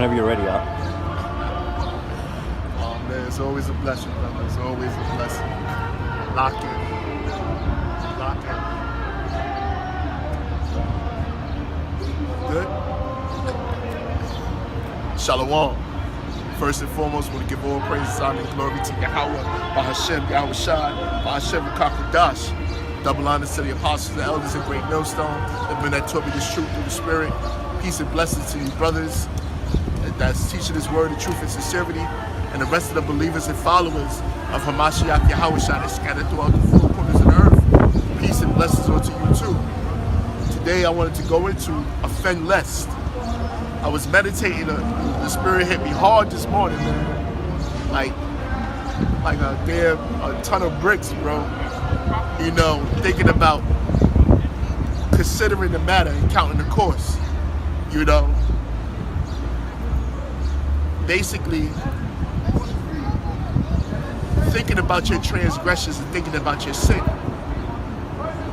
Whenever you're ready, Oh man, it's always a blessing, brother. It's always a blessing. Lock in. Lock in. Good? Shalom. First and foremost, I want to give all praise, honor, and glory to Yahweh, Bahashem, Yahweh Shai, Bahashem, Kakudash. Double honor to the apostles, the elders, and great millstone. They've been that taught me this truth through the spirit. Peace and blessings to you brothers that's teaching this word of truth and sincerity, and the rest of the believers and followers of Hamashiach Yahweh Shai that scattered throughout the four corners of the earth. Peace and blessings unto you too. Today I wanted to go into offend lest. I was meditating, the spirit hit me hard this morning, man. Like a ton of bricks, bro. You know, thinking about considering the matter and counting the cost. You know, basically thinking about your transgressions and thinking about your sin.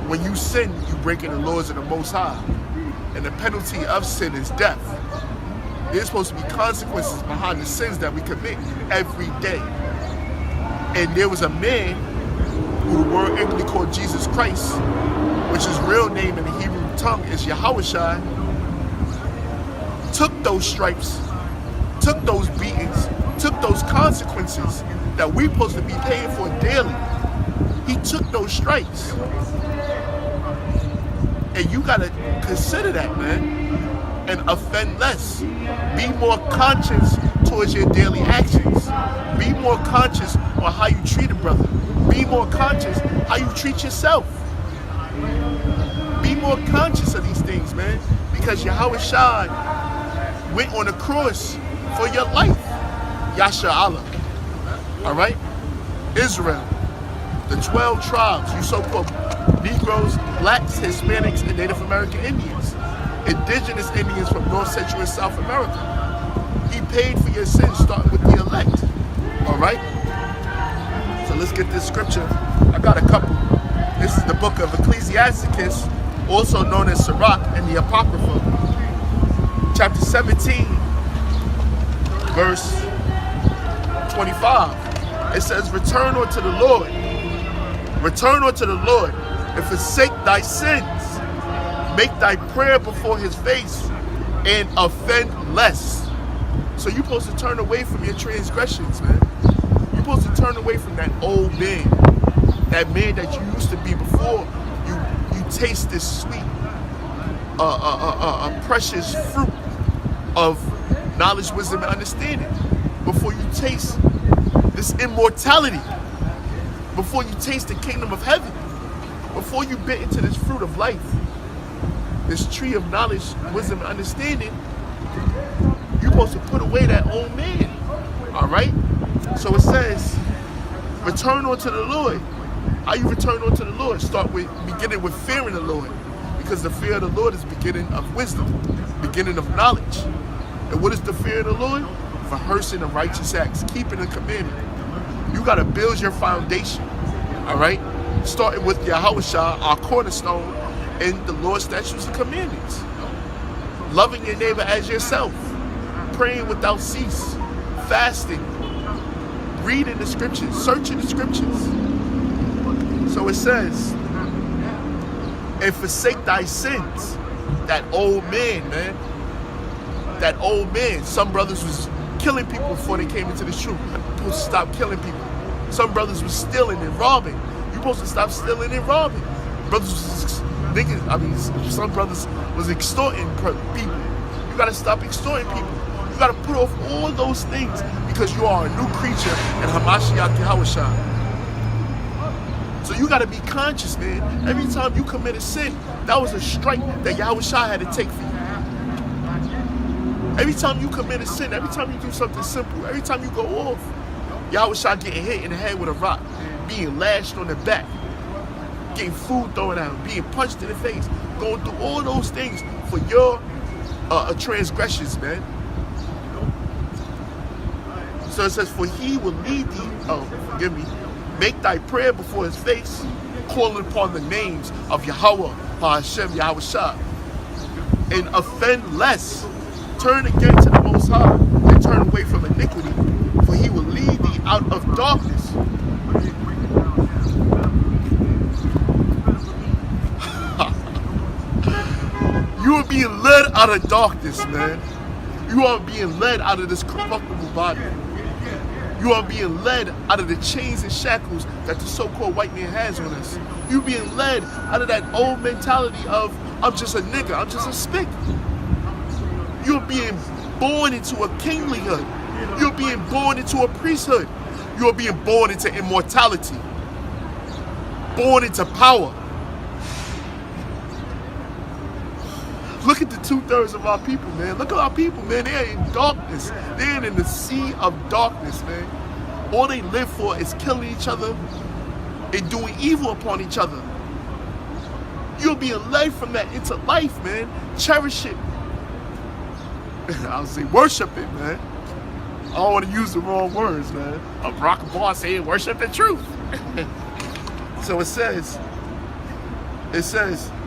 When you sin, you breaking the laws of the Most High, and the penalty of sin is death. There's supposed to be consequences behind the sins that we commit every day. And there was a man who the word English called Jesus Christ, which his real name in the Hebrew tongue is Yahweh Shai, took those stripes, took those beatings, took those consequences that we're supposed to be paying for daily. He took those stripes. And you gotta consider that, man. And offend less. Be more conscious towards your daily actions. Be more conscious on how you treat a brother. Be more conscious how you treat yourself. Be more conscious of these things, man. Because Yahweh Shai went on the cross for your life. Yasha Allah. Alright? Israel. The 12 tribes, you so-called Negroes, Blacks, Hispanics, and Native American Indians. Indigenous Indians from North, Central, and South America. He paid for your sins, starting with the elect. Alright? So let's get this scripture. I got a couple. This is the book of Ecclesiasticus, also known as Sirach and the Apocrypha. Chapter 17, verse 25. It says, return unto the Lord. Return unto the Lord and forsake thy sins. Make thy prayer before his face and offend less. So you're supposed to turn away from your transgressions, man. You're supposed to turn away from that old man. That man that you used to be before you taste this sweet, precious fruit of knowledge, wisdom, and understanding. Before you taste this immortality. Before you taste the kingdom of heaven. Before you bit into this fruit of life. This tree of knowledge, wisdom, and understanding, you're supposed to put away that old man. Alright? So it says, return unto the Lord. How you return unto the Lord? Start with beginning with fearing the Lord. Because the fear of the Lord is the beginning of wisdom, beginning of knowledge. And what is the fear of the Lord? Rehearsing the righteous acts, keeping the commandment. You got to build your foundation. Alright? Starting with Yahweh Shai, our cornerstone, and the Lord's statutes and commandments. Loving your neighbor as yourself. Praying without cease. Fasting. Reading the scriptures. Searching the scriptures. So it says, and forsake thy sins. That old man, man. That old man. Some brothers was killing people before they came into the truth. You're supposed to stop killing people. Some brothers was stealing and robbing. You're supposed to stop stealing and robbing. Brothers was some brothers was extorting people. You gotta stop extorting people. You gotta put off all those things because you are a new creature in Hamashiach Yahweh Shai. So you gotta be conscious, man. Every time you commit a sin, that was a strike that Yahweh Shai had to take for you. Every time you commit a sin, every time you do something simple, every time you go off, Yahweh Shai getting hit in the head with a rock, being lashed on the back, getting food thrown at him, being punched in the face, going through all those things for your transgressions, man. So it says, for he will lead thee, make thy prayer before his face, calling upon the names of Yahweh, Hashem, Yahweh Shai, and offend less. Turn again to the Most High. out of darkness, man. You are being led out of this corruptible body. You are being led out of the chains and shackles that the so-called white man has on us. You're being led out of that old mentality of, I'm just a nigga, I'm just a spick. You're being born into a kinglyhood. You're being born into a priesthood. You're being born into immortality. Born into power. Look at the 2/3 of our people, man. Look at our people, man. They're in darkness. They're in the sea of darkness, man. All they live for is killing each other and doing evil upon each other. You're being led from that into life, man. Cherish it. I'll say worship it, man. I don't want to use the wrong words, man. Barack Obama saying worship the truth. So it says,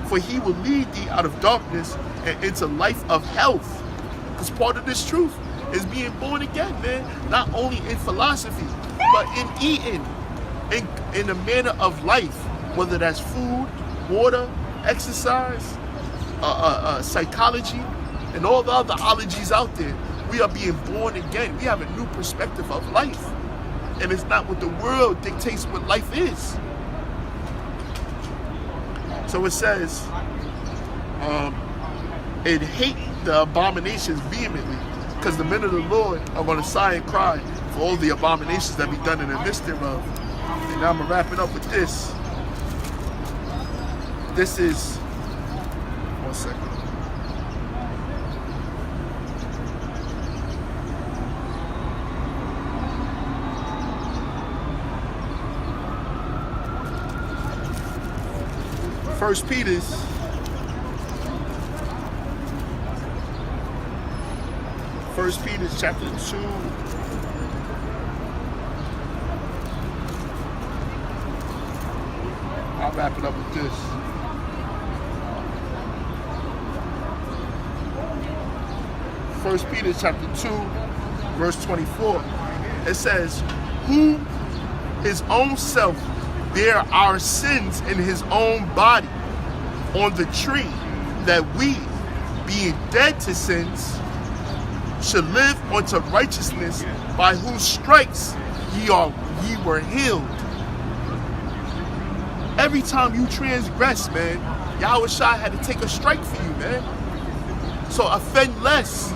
for he will lead thee out of darkness and into life of health. Because part of this truth is being born again, man. Not only in philosophy, but in eating, in a manner of life, whether that's food, water, exercise, psychology, and all the other ologies out there. We are being born again. We have a new perspective of life. And it's not what the world dictates what life is. So it says, and hate the abominations vehemently, because the men of the Lord are going to sigh and cry for all the abominations that be done in the midst thereof. And now I'm going to wrap it up with this. This is, 1 second. First Peter's chapter 2. I'll wrap it up with this. First Peter chapter 2, verse 24. It says, who his own self bear our sins in his own body on the tree, that we, being dead to sins, should live unto righteousness, by whose stripes ye were healed. Every time you transgress, man, Yahweh Shai had to take a strike for you, man. So offend less.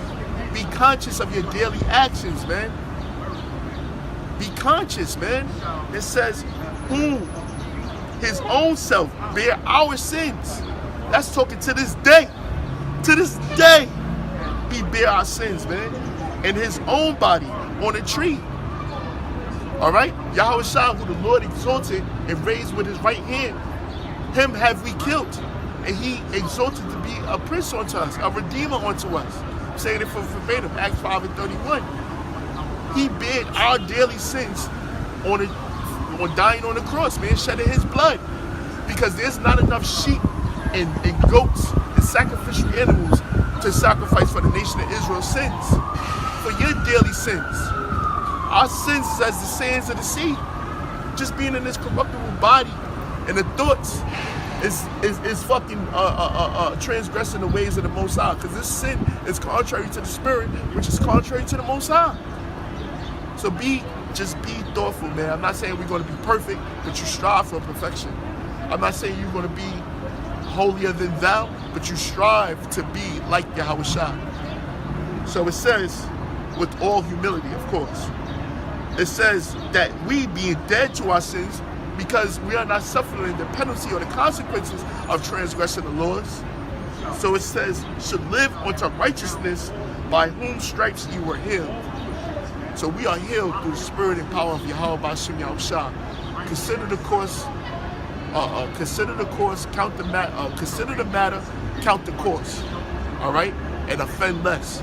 Be conscious of your daily actions, man. Be conscious, man. It says, who his own self bear our sins. That's talking to this day. To this day, he bear our sins, man. In his own body on a tree. All right? Yahweh Shai, who the Lord exalted and raised with his right hand, him have we killed. And he exalted to be a prince unto us, a redeemer unto us. I'm saying it for verbatim, Acts 5:31. He bared our daily sins on dying on the cross, man, shedding his blood. Because there's not enough sheep and goats and sacrificial animals to sacrifice for the nation of Israel's sins. For your daily sins. Our sins is as the sands of the sea. Just being in this corruptible body and the thoughts is fucking transgressing the ways of the Most High. Because this sin is contrary to the Spirit, which is contrary to the Most High. So just be thoughtful, man. I'm not saying we're going to be perfect, but you strive for perfection. I'm not saying you're going to be holier than thou, but you strive to be like Yahweh Shai. So it says, with all humility, of course, it says that we, being dead to our sins, because we are not suffering the penalty or the consequences of transgressing the laws. So it says, should live unto righteousness, by whom stripes you were healed. So we are healed through the spirit and power of Yahweh B'Shem Yahweh Shai. Consider the course, count the matter, consider the matter, count the course. All right? And offend less.